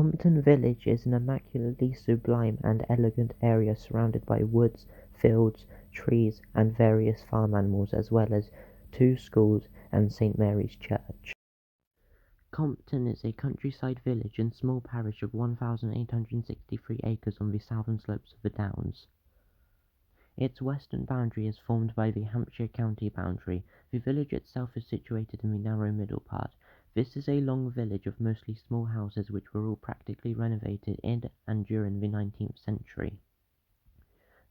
Compton Village is an immaculately sublime and elegant area surrounded by woods, fields, trees, and various farm animals, as well as 2 schools and St. Mary's Church. Compton is a countryside village and small parish of 1,863 acres on the southern slopes of the Downs. Its western boundary is formed by the Hampshire County boundary. The village itself is situated in the narrow middle part. This is a long village of mostly small houses which were all practically renovated in and during the 19th century.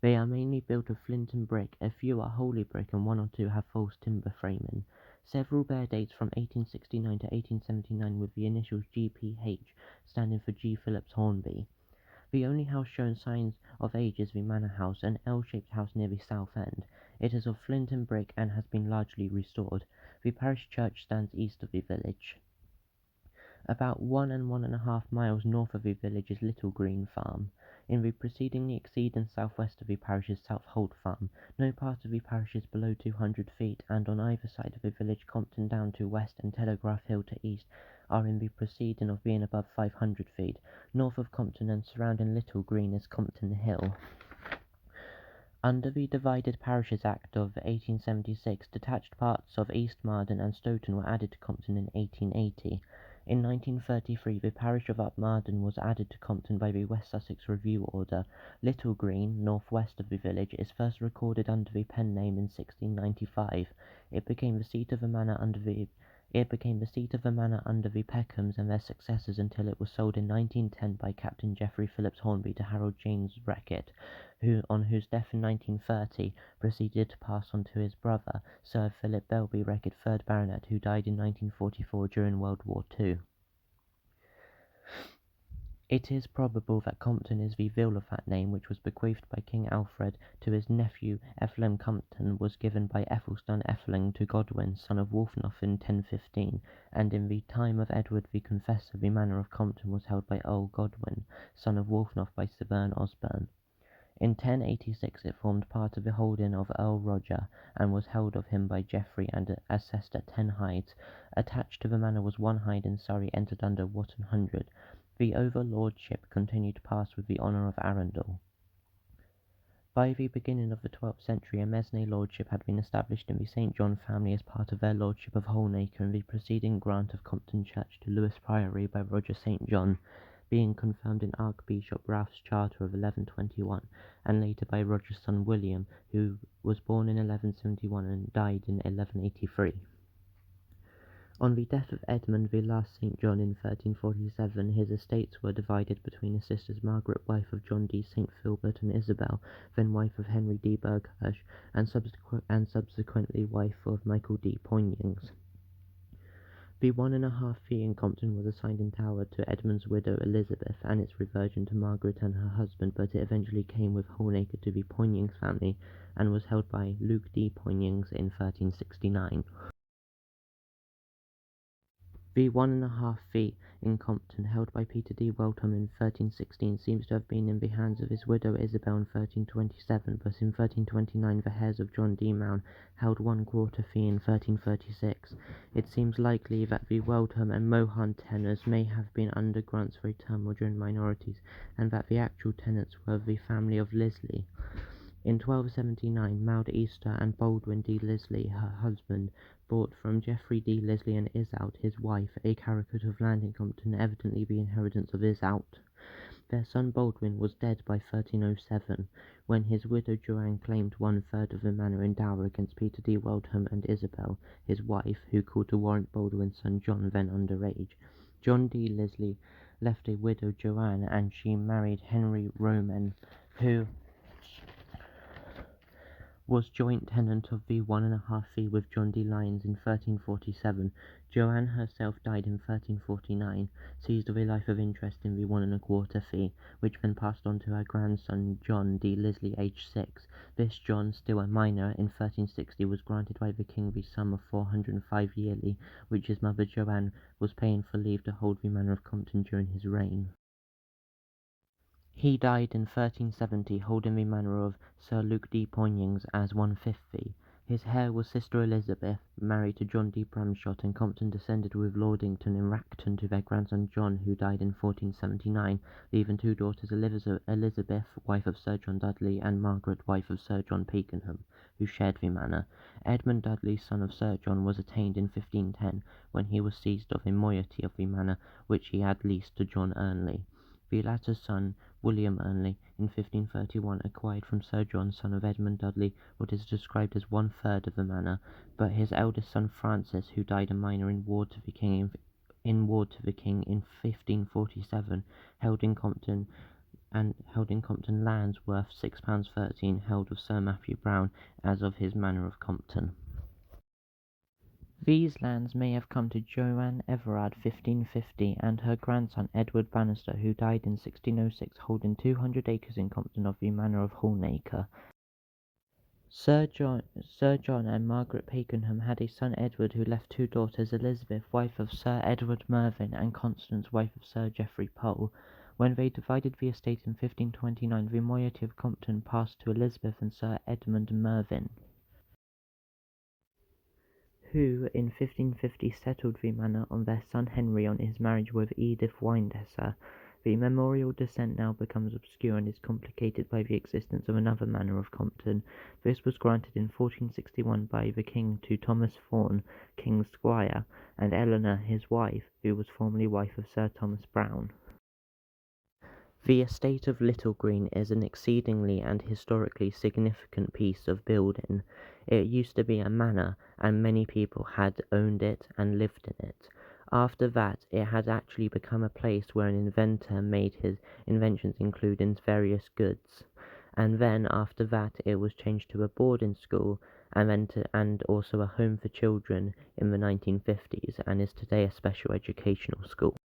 They are mainly built of flint and brick, a few are wholly brick and 1 or 2 have false timber framing. Several bear dates from 1869 to 1879 with the initials GPH standing for G. Phillips Hornby. The only house showing signs of age is the manor house, an L-shaped house near the south end. It is of flint and brick and has been largely restored. The parish church stands east of the village. About 1.5 miles north of the village is Littlegreen Farm. In the preceding exceed and southwest of the parish is South Holt Farm. No part of the parish is below 200 feet, and on either side of the village, Compton Down to west and Telegraph Hill to east, are in the preceding of being above 500 feet. North of Compton and surrounding Littlegreen is Compton Hill. Under the Divided Parishes Act of 1876, detached parts of East Marden and Stoughton were added to Compton in 1880. In 1933, the parish of Up Marden was added to Compton by the West Sussex Review Order. Littlegreen, northwest of the village, is first recorded under the pen name in 1695. It became the seat of a manor under the Peckhams and their successors until it was sold in 1910 by Captain Geoffrey Phillips Hornby to Harold James Reckitt, on whose death in 1930 proceeded to pass on to his brother, Sir Philip Belby Reckitt, 3rd Baronet, who died in 1944 during World War II. It is probable that Compton is the Vilafat name, which was bequeathed by King Alfred to his nephew Ethelem Compton, was given by Ethelstan Etheling to Godwin, son of Wulfnoth, in 1015, and in the time of Edward the Confessor the manor of Compton was held by Earl Godwin, son of Wulfnoth, by Sir Bern Osborne. In 1086 it formed part of the holding of Earl Roger, and was held of him by Geoffrey and assessed at 10 hides. Attached to the manor was 1 hide in Surrey, entered under Wotton Hundred. The overlordship continued to pass with the honour of Arundel. By the beginning of the 12th century, a Mesne lordship had been established in the St. John family as part of their lordship of Holnaker, and the preceding grant of Compton Church to Lewis Priory by Roger St. John being confirmed in Archbishop Ralph's charter of 1121, and later by Roger's son William, who was born in 1171 and died in 1183. On the death of Edmund the last St. John in 1347, his estates were divided between his sisters Margaret, wife of John D. St. Philbert, and Isabel, then wife of Henry D. Burghurst, and subsequently wife of Michael D. Poynings. The 1.5 fee in Compton was assigned in Tower to Edmund's widow Elizabeth, and its reversion to Margaret and her husband, but it eventually came with Holnaker to the Poynings family, and was held by Luke D. Poynings in 1369. The 1.5 fee in Compton, held by Peter D. Weltham in 1316, seems to have been in the hands of his widow Isabel in 1327, but in 1329 the heirs of John D. Mown held 1/4 fee in 1336. It seems likely that the Weltham and Mohun tenures may have been under grants for a term or during minorities, and that the actual tenants were the family of Lisley. In 1279, Maud Easter and Baldwin D. Lisley, her husband, bought from Geoffrey D. Lisley and Isout, his wife, a carucut of land in Compton, evidently the inheritance of Isout. Their son Baldwin was dead by 1307, when his widow Joanne claimed 1/3 of the manor in dower against Peter D. Weltham and Isabel, his wife, who called to warrant Baldwin's son John, then underage. John D. Lisley left a widow Joanne, and she married Henry Roman, who was joint tenant of the 1.5 fee with John D. Lyons in 1347. Joanne herself died in 1349, seized of a life of interest in the 1.25 fee, which then passed on to her grandson John D. Lisley, aged 6. This John, still a minor, in 1360 was granted by the king the sum of 405 yearly, which his mother Joanne was paying for leave to hold the manor of Compton during his reign. He died in 1370, holding the manor of Sir Luke D. Poynings as 1/5 fee. His heir was Sister Elizabeth, married to John D. Bramshot, and Compton descended with Lordington and Racton to their grandson John, who died in 1479, leaving two daughters, Elizabeth, wife of Sir John Dudley, and Margaret, wife of Sir John Pakenham, who shared the manor. Edmund Dudley, son of Sir John, was attainted in 1510, when he was seized of a moiety of the manor, which he had leased to John Ernley. The latter's son, William Ernley, in 1531 acquired from Sir John, son of Edmund Dudley, what is described as 1/3 of the manor, but his eldest son Francis, who died a minor in ward to the king in 1547, held in Compton lands worth £6.13, held of Sir Matthew Brown, as of his manor of Compton. These lands may have come to Joanne Everard 1550 and her grandson Edward Bannister, who died in 1606, holding 200 acres in Compton of the manor of Hornacre. Sir John and Margaret Pakenham had a son Edward, who left two daughters, Elizabeth, wife of Sir Edward Mervyn, and Constance, wife of Sir Geoffrey Pole. When they divided the estate in 1529, the moiety of Compton passed to Elizabeth and Sir Edmund Mervyn, who in 1550 settled the manor on their son Henry on his marriage with Edith Windesser. The memorial descent now becomes obscure and is complicated by the existence of another manor of Compton. This was granted in 1461 by the king to Thomas Thorne, king's squire, and Eleanor, his wife, who was formerly wife of Sir Thomas Brown. The estate of Littlegreen is an exceedingly and historically significant piece of building. It used to be a manor, and many people had owned it and lived in it. After that, it had actually become a place where an inventor made his inventions, including various goods. And then, after that, it was changed to a boarding school, and also a home for children in the 1950s, and is today a special educational school.